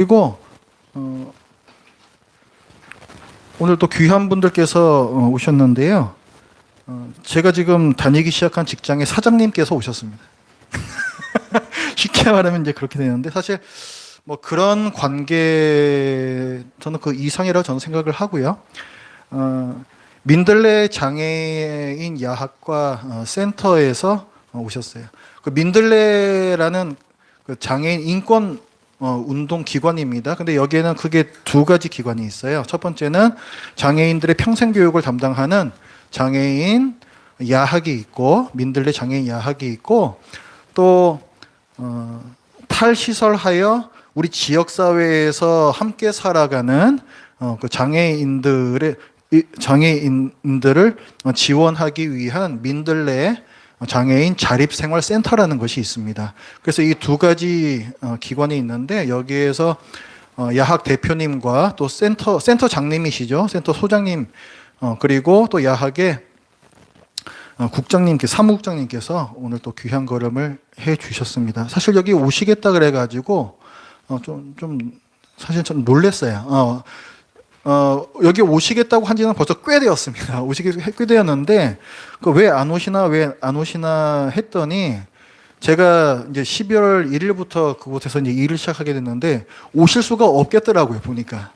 그리고 오늘 또 귀한 분들께서 오셨는데요. 제가 지금 다니기 시작한 직장의 사장님께서 오셨습니다. 쉽게 말하면 이제 그렇게 되는데, 사실 뭐 그런 관계 저는 그 이상이라고 저는 생각을 하고요. 민들레 장애인 야학과 센터에서 오셨어요. 그 민들레라는 그 장애인 인권 운동 기관입니다. 근데 여기에는 크게 두 가지 기관이 있어요. 첫 번째는 장애인들의 평생 교육을 담당하는 장애인 야학이 있고, 민들레 장애인 야학이 있고, 또 탈시설하여 우리 지역 사회에서 함께 살아가는 그 장애인들을 지원하기 위한 민들레 장애인 자립생활센터라는 것이 있습니다. 그래서 이 두 가지 기관이 있는데, 여기에서 야학 대표님과 또 센터 장님이시죠, 센터 소장님, 그리고 또 야학의 사무국장님께서 오늘 또 귀한 걸음을 해 주셨습니다. 사실 여기 오시겠다 그래가지고 사실 좀 놀랐어요. 여기 오시겠다고 한 지는 벌써 꽤 되었습니다. 꽤 되었는데, 왜 안 오시나 했더니, 제가 이제 12월 1일부터 그곳에서 이제 일을 시작하게 됐는데, 오실 수가 없겠더라고요, 보니까.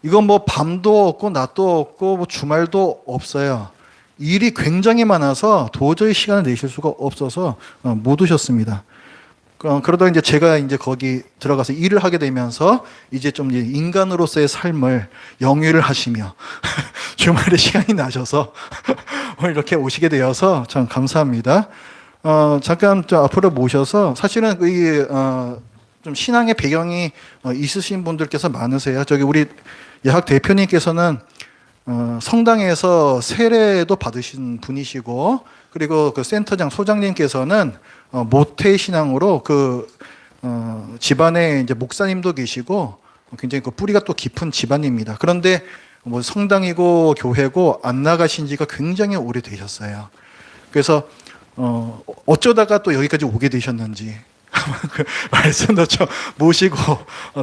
이건 뭐 밤도 없고, 낮도 없고, 뭐 주말도 없어요. 일이 굉장히 많아서 도저히 시간을 내실 수가 없어서 못 오셨습니다. 그러다 이제 제가 이제 거기 들어가서 일을 하게 되면서 이제 좀 이제 인간으로서의 삶을 영위를 하시며 주말에 시간이 나셔서 이렇게 오시게 되어서 참 감사합니다. 잠깐 좀 앞으로 모셔서, 사실은 좀 신앙의 배경이 있으신 분들께서 많으세요. 저기 우리 야학 대표님께서는 성당에서 세례도 받으신 분이시고, 그리고 그 센터장 소장님께서는 모태 신앙으로 집안에 이제 목사님도 계시고, 굉장히 그 뿌리가 또 깊은 집안입니다. 그런데 뭐 성당이고 교회고 안 나가신 지가 굉장히 오래 되셨어요. 그래서 어쩌다가 또 여기까지 오게 되셨는지 그 말씀도 좀 모시고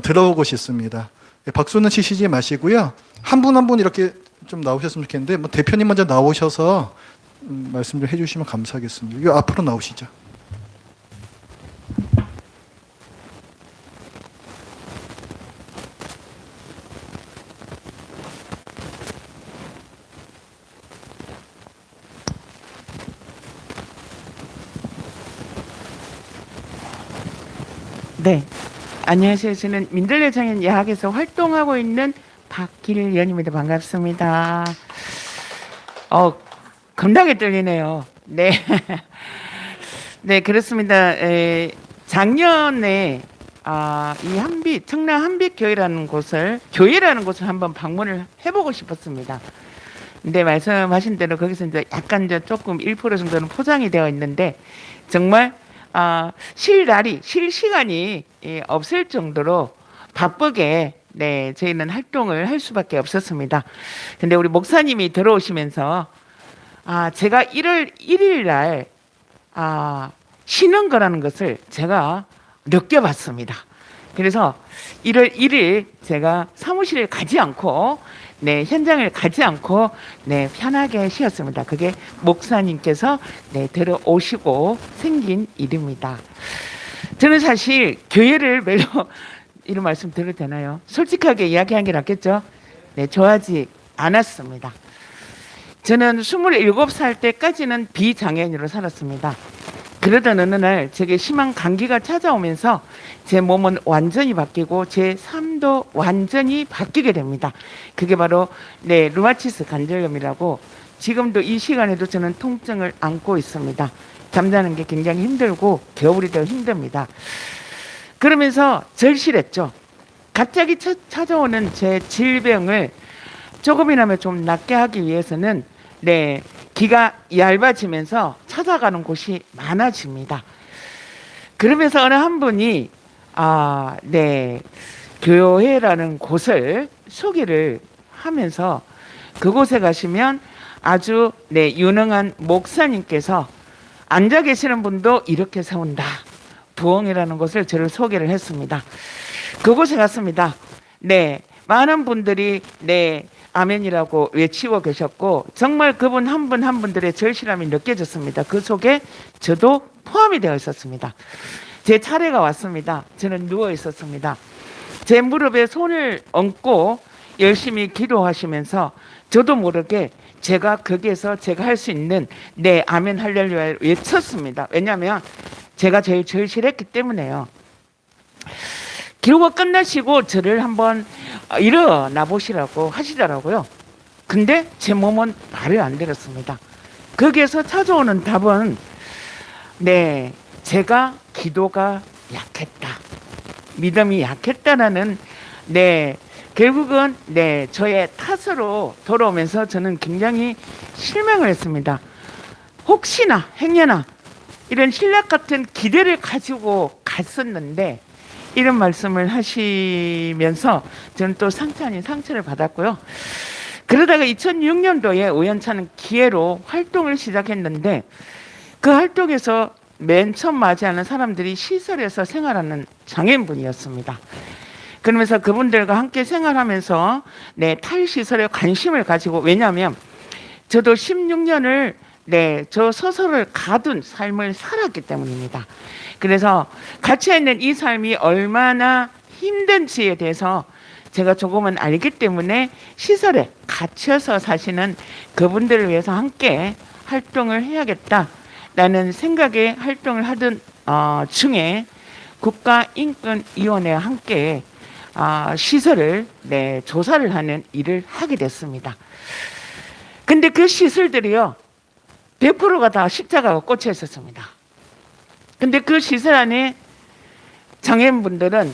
들어보고 싶습니다. 박수는 치시지 마시고요. 한 분 한 분 이렇게 좀 나오셨으면 좋겠는데, 뭐 대표님 먼저 나오셔서 말씀 좀 해주시면 감사하겠습니다. 이 앞으로 나오시죠. 네, 안녕하세요. 저는 민들레 장애인 야학에서 활동하고 있는 박길연입니다. 반갑습니다. 겁나게 떨리네요. 네, 네, 그렇습니다. 작년에 이 청라 한빛교회라는 곳을 한번 방문을 해보고 싶었습니다. 근데 말씀하신 대로 거기서 이제 약간 이제 조금 1% 정도는 포장이 되어 있는데, 정말 쉴 시간이 없을 정도로 바쁘게 저희는 활동을 할 수밖에 없었습니다. 근데 우리 목사님이 들어오시면서 제가 1월 1일 날 쉬는 거라는 것을 제가 느껴봤습니다. 그래서 1월 1일 제가 사무실을 가지 않고 현장을 가지 않고 편하게 쉬었습니다. 그게 목사님께서 들어오시고 생긴 일입니다. 저는 사실 교회를 별로 이런 말씀 드려도 되나요? 솔직하게 이야기한 게 낫겠죠? 좋아하지 않았습니다. 저는 27살 때까지는 비장애인으로 살았습니다. 그러던 어느 날 제게 심한 감기가 찾아오면서 제 몸은 완전히 바뀌고 제 삶도 완전히 바뀌게 됩니다. 그게 바로 루마티스 관절염이라고, 지금도 이 시간에도 저는 통증을 안고 있습니다. 잠자는 게 굉장히 힘들고 겨울이 더 힘듭니다. 그러면서 절실했죠. 갑자기 찾아오는 제 질병을 조금이나마 좀 낫게 하기 위해서는 기가 얇아지면서 찾아가는 곳이 많아집니다. 그러면서 어느 한 분이 교회라는 곳을 소개를 하면서, 그곳에 가시면 아주 유능한 목사님께서 앉아 계시는 분도 이렇게 세운다, 부흥이라는 곳을 저를 소개를 했습니다. 그곳에 갔습니다. 네, 많은 분들이 네 아멘이라고 외치고 계셨고 정말 그분 한 분 한 분들의 절실함이 느껴졌습니다. 그 속에 저도 포함이 되어 있었습니다. 제 차례가 왔습니다. 저는 누워 있었습니다. 제 무릎에 손을 얹고 열심히 기도하시면서 저도 모르게 제가 거기에서 제가 할 수 있는 네 아멘 할렐루야를 외쳤습니다. 왜냐하면 제가 제일 절실했기 때문에요. 기도가 끝나시고 저를 한번 일어나 보시라고 하시더라고요. 근데 제 몸은 말을 안 들었습니다. 거기에서 찾아오는 답은 네, 제가 기도가 약했다. 믿음이 약했다라는 네, 결국은 네, 저의 탓으로 돌아오면서 저는 굉장히 실망을 했습니다. 혹시나 행여나 이런 신락 같은 기대를 가지고 갔었는데 이런 말씀을 하시면서 저는 또 상처 아닌 상처를 받았고요. 그러다가 2006년도에 우연찮은 기회로 활동을 시작했는데 그 활동에서 맨 처음 맞이하는 사람들이 시설에서 생활하는 장애인분이었습니다. 그러면서 그분들과 함께 생활하면서 네, 탈시설에 관심을 가지고 왜냐하면 저도 16년을 네, 저 서서를 가둔 삶을 살았기 때문입니다. 그래서 갇혀 있는 이 삶이 얼마나 힘든지에 대해서 제가 조금은 알기 때문에 시설에 갇혀서 사시는 그분들을 위해서 함께 활동을 해야겠다라는 생각에 활동을 하던 중에 국가인권위원회와 함께 시설을 네, 조사를 하는 일을 하게 됐습니다. 근데 그 시설들이요 100%가 다 십자가가 꽂혀 있었습니다. 근데 그 시설 안에 장애인분들은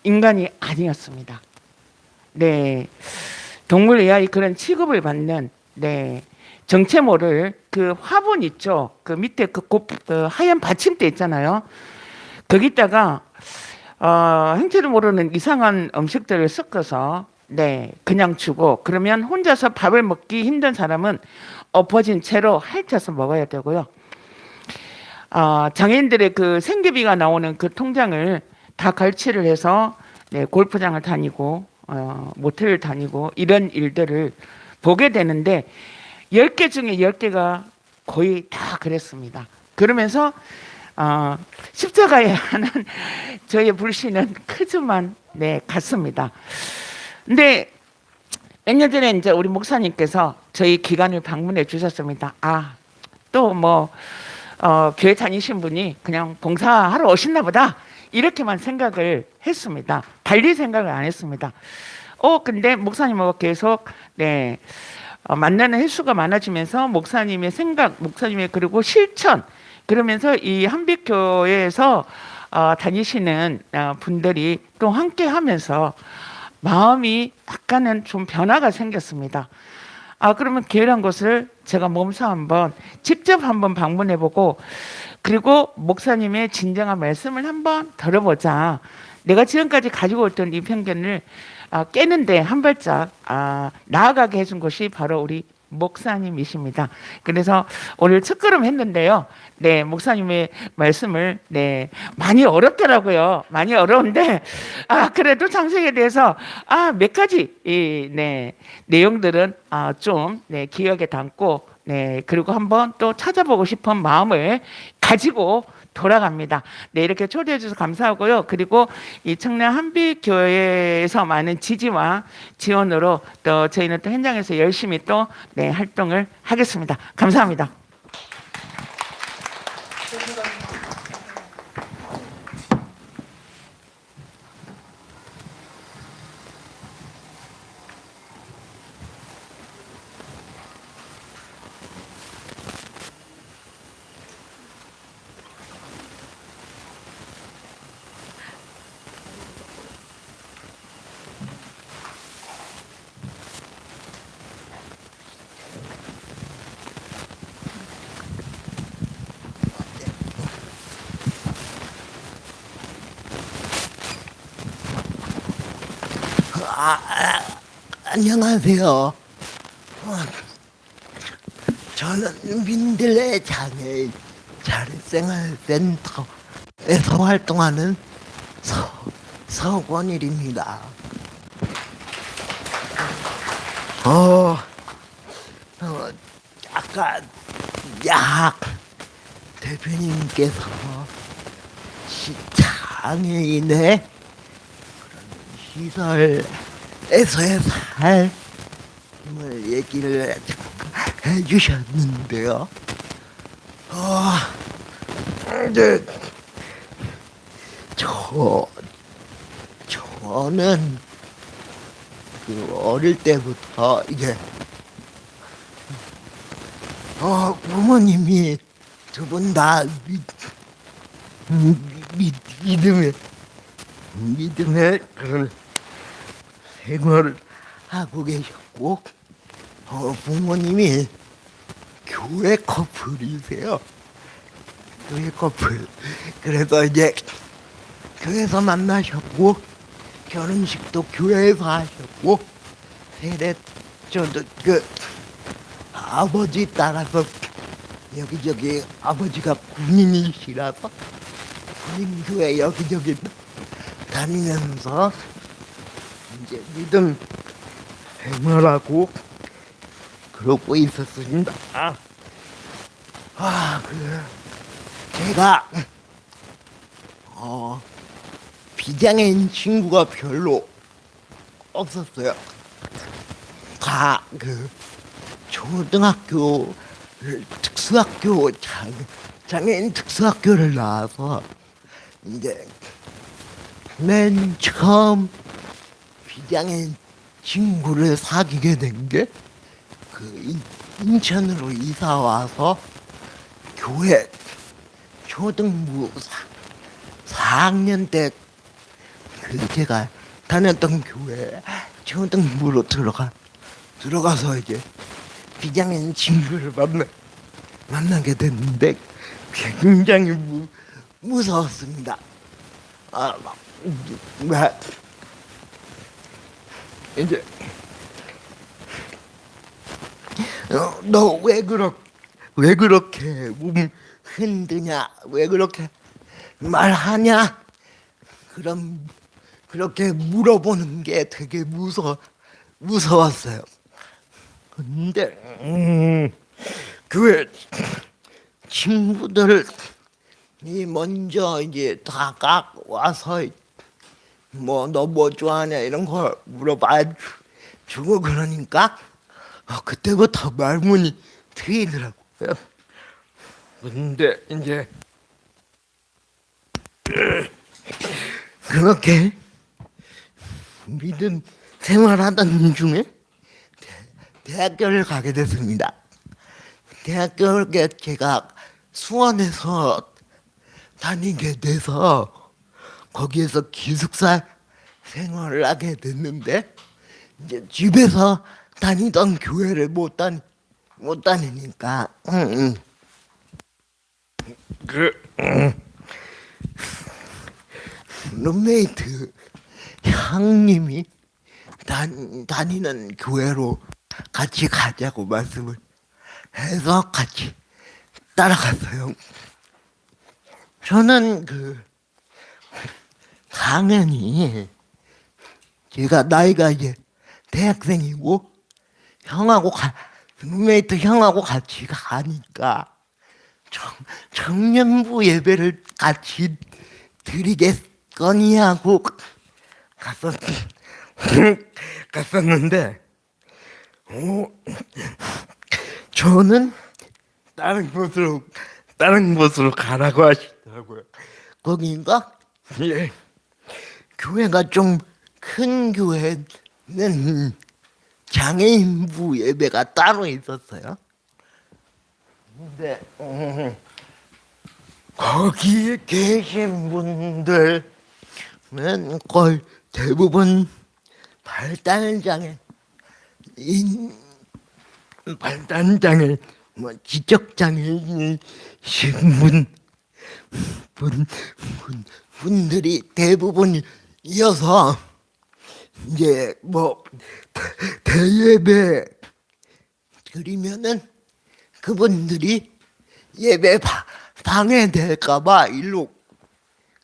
인간이 아니었습니다. 네, 동물 AI 그런 취급을 받는 네, 정체 모를 그 화분 있죠. 그 밑에 그 하얀 받침대 있잖아요. 거기다가 행체를 모르는 이상한 음식들을 섞어서 네, 그냥 주고 그러면 혼자서 밥을 먹기 힘든 사람은 엎어진 채로 핥혀서 먹어야 되고요. 장애인들의 그 생계비가 나오는 그 통장을 다 갈취를 해서 네, 골프장을 다니고 모텔을 다니고 이런 일들을 보게 되는데 10개 중에 10개가 거의 다 그랬습니다. 그러면서 십자가에 하는 저의 불신은 크지만 네, 같습니다. 근데 몇 년 전에 이제 우리 목사님께서 저희 기관을 방문해 주셨습니다. 또 뭐 교회 다니신 분이 그냥 봉사하러 오셨나 보다 이렇게만 생각을 했습니다. 달리 생각을 안 했습니다. 근데 목사님하고 계속 네, 만나는 횟수가 많아지면서 목사님의 생각, 목사님의 그리고 실천 그러면서 이 한빛교회에서 다니시는 분들이 또 함께 하면서 마음이 약간은 좀 변화가 생겼습니다. 그러면 교회란 곳을 제가 몸소 한번 직접 한번 방문해보고 그리고 목사님의 진정한 말씀을 한번 들어보자. 내가 지금까지 가지고 있던 이 편견을 깨는데 한 발짝 나아가게 해준 것이 바로 우리 목사님이십니다. 그래서 오늘 첫걸음 했는데요. 네, 목사님의 말씀을 네, 많이 어렵더라고요. 많이 어려운데 그래도 창세기에 대해서 몇 가지 이 네, 내용들은 좀 네, 기억에 담고 네, 그리고 한번 또 찾아보고 싶은 마음을 가지고 돌아갑니다. 네, 이렇게 초대해 주셔서 감사하고요. 그리고 이 청량 한빛교회에서 많은 지지와 지원으로 또 저희는 또 현장에서 열심히 또 네, 활동을 하겠습니다. 감사합니다. 안녕하세요. 저는 민들레 장애인 자립생활센터 활동하는 서권일입니다. 아까 약 대표님께서 장애인의 그런 시설에서의 삶을 얘기를 해주셨는데요. 이제 저는 그 어릴 때부터 이제 부모님이 두 분 다 믿음의 그런 생활을 하고 계셨고, 부모님이 교회 커플이세요. 교회 커플. 그래서 이제 교회에서 만나셨고, 결혼식도 교회에서 하셨고, 세례 저도 그 아버지 따라서 여기저기, 아버지가 군인이시라서 군인교회 여기저기 다니면서 이제 믿음 생활하고 그러고 있었습니다. 제가 비장애인 친구가 별로 없었어요. 다 그 초등학교 특수학교 장애인 특수학교를 나와서 이제 맨 처음 비장애인 친구를 사귀게 된 게 그 인천으로 이사 와서 교회 초등부 4학년 때 그 제가 다녔던 교회 초등부로 들어가서 이제 비장애인 친구를 만나게 됐는데 굉장히 무서웠습니다. 이제 너 왜 그렇게 몸 흔드냐? 왜 그렇게 말하냐? 그렇게 물어보는 게 되게 무서웠어요. 근데 그 친구들이 먼저 이제 다 와서 뭐 너 뭐 좋아하냐 이런 걸 물어봐 주고 그러니까 그때부터 말문이 트이더라고요. 근데 이제 그렇게 믿음 생활하던 중에 대학교를 가게 됐습니다. 대학교에 제가 수원에서 다니게 돼서 거기에서 기숙사 생활을 하게 됐는데 이제 집에서 다니던 교회를 못 다니니까 룸메이트 형님이 다니는 교회로 같이 가자고 말씀을 해서 같이 따라갔어요. 저는 당연히 제가 나이가 이제 대학생이고 룸메이트 형하고 같이 가니까 청년부 예배를 같이 드리겠거니 하고 갔었는데 저는 다른 곳으로 가라고 하시더라고요. 거기가 교회가 좀 큰 교회는 장애인부 예배가 따로 있었어요. 근데 거기에 계신 분들은 거의 대부분 발달장애, 뭐 지적장애이신 분들이 대부분이어서 이제 뭐 대예배 드리면은 그분들이 예배 방해될까봐 일로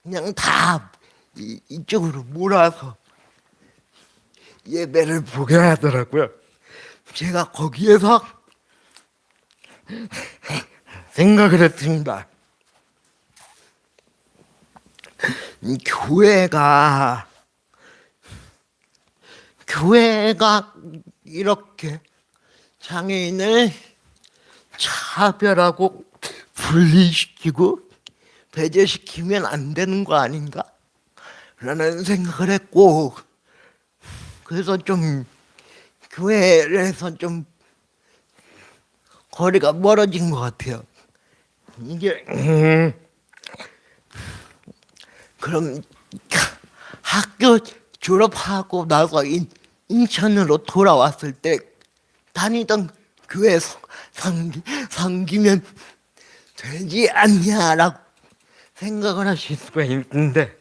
그냥 다 이쪽으로 몰아서 예배를 보게 하더라고요. 제가 거기에서 생각을 했습니다. 이 교회가 이렇게 장애인을 차별하고 분리시키고 배제시키면 안 되는 거 아닌가? 라는 생각을 했고, 그래서 좀 교회에서 좀 거리가 멀어진 것 같아요. 이게 그럼 학교 졸업하고 나서 인천으로 돌아왔을 때 다니던 교회 섬기면 되지 않냐라고 생각을 하실 수가 있는데,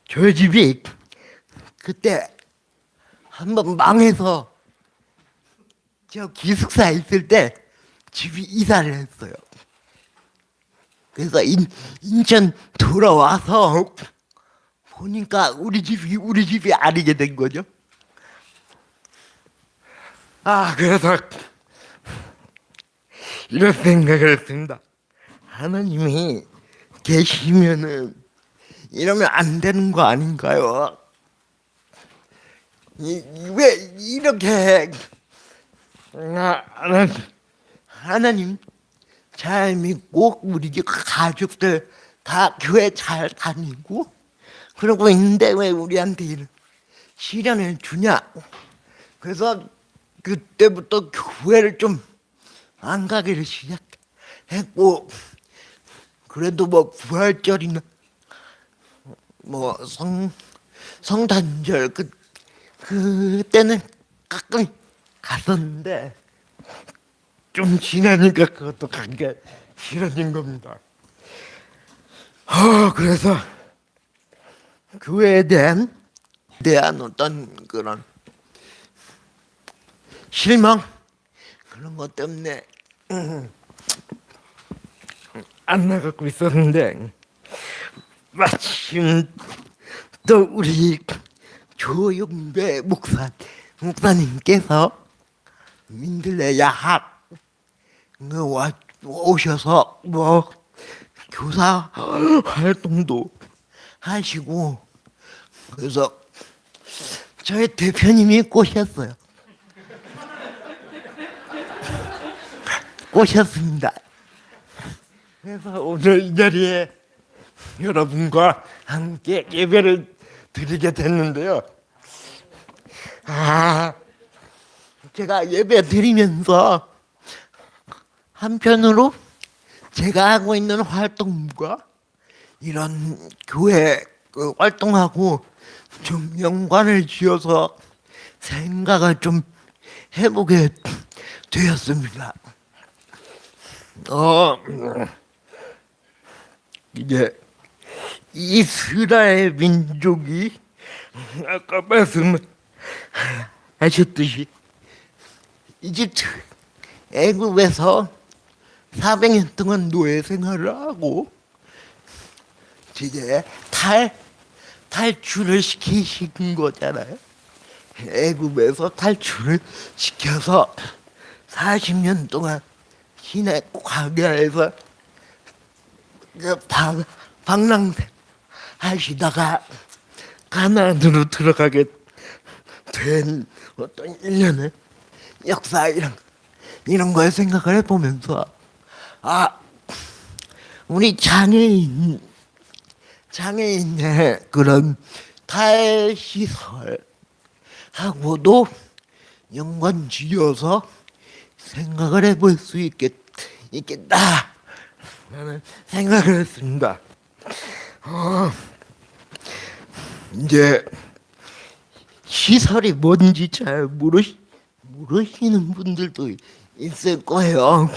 저희 집이 그때 한번 망해서 저 기숙사에 있을 때 집이 이사를 했어요. 그래서 인천 돌아와서 보니까 우리 집이 아니게 된 거죠. 그래서 이런 생각을 했습니다. 하나님이 계시면은 이러면 안 되는 거 아닌가요? 왜 이렇게 하나님 잘 믿고 우리 집 가족들 다 교회 잘 다니고 그러고 있는데 왜 우리한테 이런 시련을 주냐? 그래서 그때부터 교회를 좀 안 가기를 시작했고, 그래도 뭐 부활절이나 뭐 성탄절 그때는 가끔 갔었는데 좀 지나니까 그것도 가기가 싫어진 겁니다. 그래서 교회에 대한 어떤 그런 실망 그런 것 때문에 안 나가고 있었는데, 마침 또 우리 조용배 목사님께서 민들레 야학 오셔서 뭐 교사 활동도 하시고, 그래서 저희 대표님이 꼬셨어요. 꼬셨습니다. 그래서 오늘 이 자리에 여러분과 함께 예배를 드리게 됐는데요. 제가 예배 드리면서 한편으로 제가 하고 있는 활동과 이런 교회 활동하고 좀 연관을 지어서 생각을 좀 해보게 되었습니다. 이제 이스라엘 민족이 아까 말씀하셨듯이 이집트 애굽에서 400년 동안 노예 생활을 하고 이제 탈출을 시키신 거잖아요. 애굽에서 탈출을 시켜서 40년 동안 시내 광야에서 방랑생 하시다가 가나안으로 들어가게 된 어떤 일련의 역사 이런 걸 생각을 해보면서 우리 장애인의 그런 탈시설하고도 연관지어서 생각을 해볼 수 있겠다 라는 생각을 했습니다. 이제 시설이 뭔지 잘 모르시는 분들도 있을 거예요.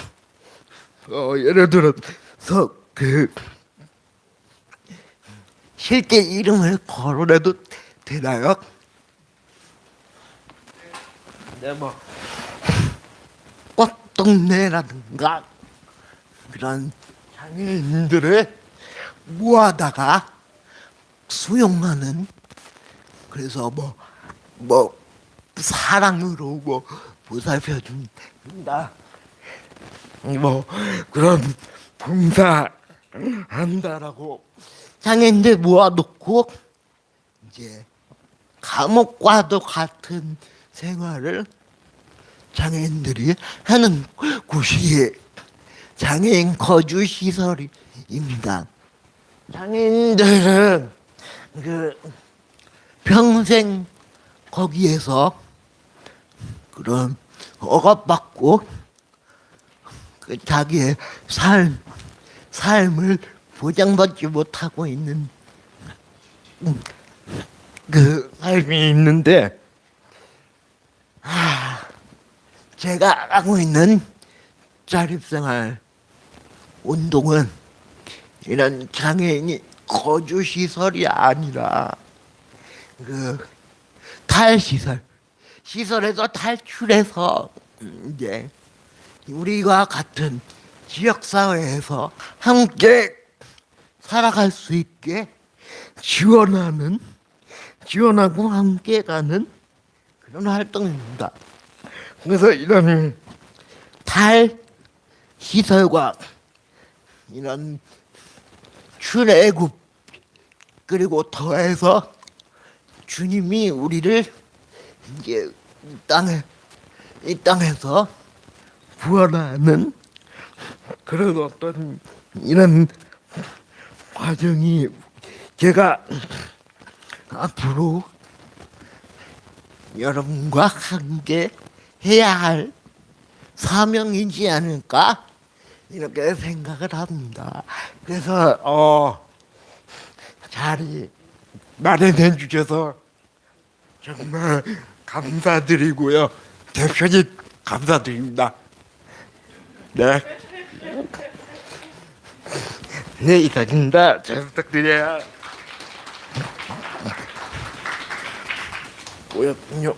예를 들어서 실제 이름을 거론해도 되나요? 네, 뭐 꽃동네라든가 그런 장애인들을 모아다가 수용하는, 그래서 뭐 사랑으로 뭐 보살펴 준다, 뭐 그런 봉사 한다라고 장애인들 모아놓고 이제 감옥과도 같은 생활을 장애인들이 하는 곳이 장애인 거주 시설입니다. 장애인들은 평생 거기에서 그런 억압받고 자기의 삶을 보장받지 못하고 있는 삶이 있는데, 제가 하고 있는 자립생활 운동은 이런 장애인이 거주 시설이 아니라 시설에서 탈출해서 이제 우리가 같은 지역 사회에서 함께 살아갈 수 있게 지원하고 함께 가는 그런 활동입니다. 그래서 이런 탈시설과 이런 출애굽, 그리고 더해서 주님이 우리를 이제 이 땅에서 구원하는 그런 어떤 이런 과정이 제가 앞으로 여러분과 함께 해야 할 사명이지 않을까 이렇게 생각을 합니다. 그래서 자리 마련해 주셔서 정말 감사드리고요. 대표님 감사드립니다. 네. 네, 이상입니다. 잘 부탁드려요. 뭐였군요.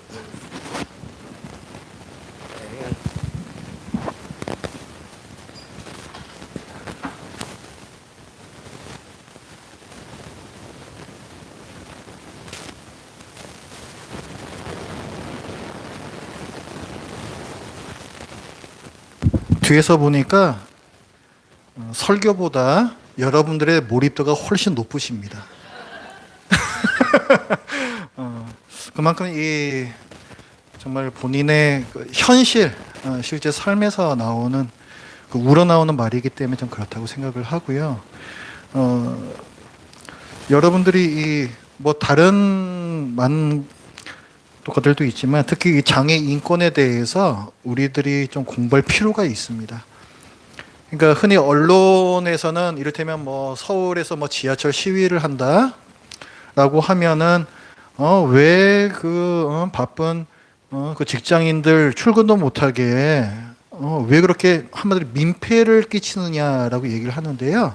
뒤에서 보니까 설교보다 여러분들의 몰입도가 훨씬 높으십니다. 그만큼 이 정말 본인의 그 현실, 실제 삶에서 나오는 그 우러나오는 말이기 때문에 좀 그렇다고 생각을 하고요. 여러분들이 이 뭐 다른 많은 것들도 있지만 특히 이 장애 인권에 대해서 우리들이 좀 공부할 필요가 있습니다. 그러니까 흔히 언론에서는 이를테면 뭐 서울에서 뭐 지하철 시위를 한다라고 하면은 왜 바쁜 그 직장인들 출근도 못하게 왜 그렇게 한마디로 민폐를 끼치느냐라고 얘기를 하는데요.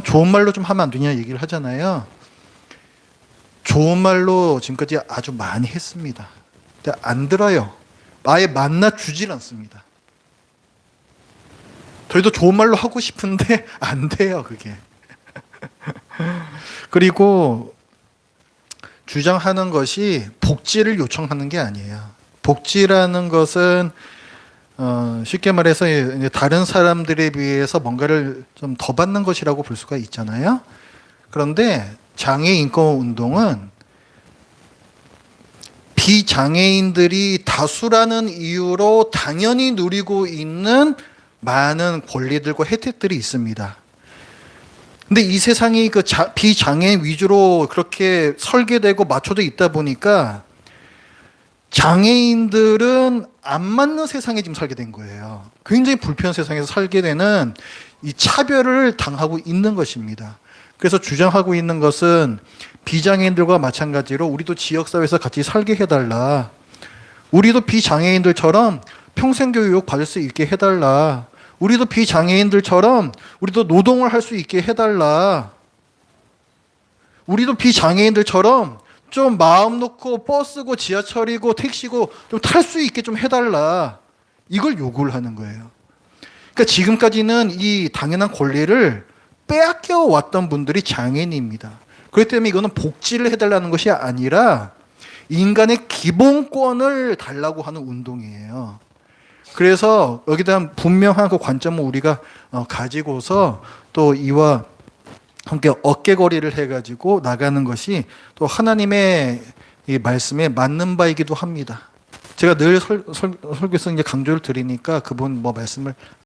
좋은 말로 좀 하면 안 되냐 얘기를 하잖아요. 좋은 말로 지금까지 아주 많이 했습니다. 근데 안 들어요. 아예 만나 주질 않습니다. 저희도 좋은 말로 하고 싶은데 안 돼요, 그게. 그리고 주장하는 것이 복지를 요청하는 게 아니에요. 복지라는 것은 쉽게 말해서 다른 사람들에 비해서 뭔가를 좀 더 받는 것이라고 볼 수가 있잖아요. 그런데 장애 인권 운동은 비장애인들이 다수라는 이유로 당연히 누리고 있는 많은 권리들과 혜택들이 있습니다. 근데 이 세상이 그 비장애인 위주로 그렇게 설계되고 맞춰져 있다 보니까 장애인들은 안 맞는 세상에 지금 살게 된 거예요. 굉장히 불편한 세상에서 살게 되는 이 차별을 당하고 있는 것입니다. 그래서 주장하고 있는 것은 비장애인들과 마찬가지로 우리도 지역사회에서 같이 살게 해달라. 우리도 비장애인들처럼 평생교육 받을 수 있게 해달라. 우리도 비장애인들처럼 우리도 노동을 할 수 있게 해달라. 우리도 비장애인들처럼 좀 마음 놓고 버스고 지하철이고 택시고 좀 탈 수 있게 좀 해달라. 이걸 요구를 하는 거예요. 그러니까 지금까지는 이 당연한 권리를 빼앗겨 왔던 분들이 장애인입니다. 그렇기 때문에 이거는 복지를 해달라는 것이 아니라 인간의 기본권을 달라고 하는 운동이에요. 그래서 여기에 대한 분명한 그 관점을 우리가 가지고서 또 이와 함께 어깨거리를 해가지고 나가는 것이 또 하나님의 이 말씀에 맞는 바이기도 합니다. 제가 늘 설교에서 이제 강조를 드리니까 그분 뭐 말씀을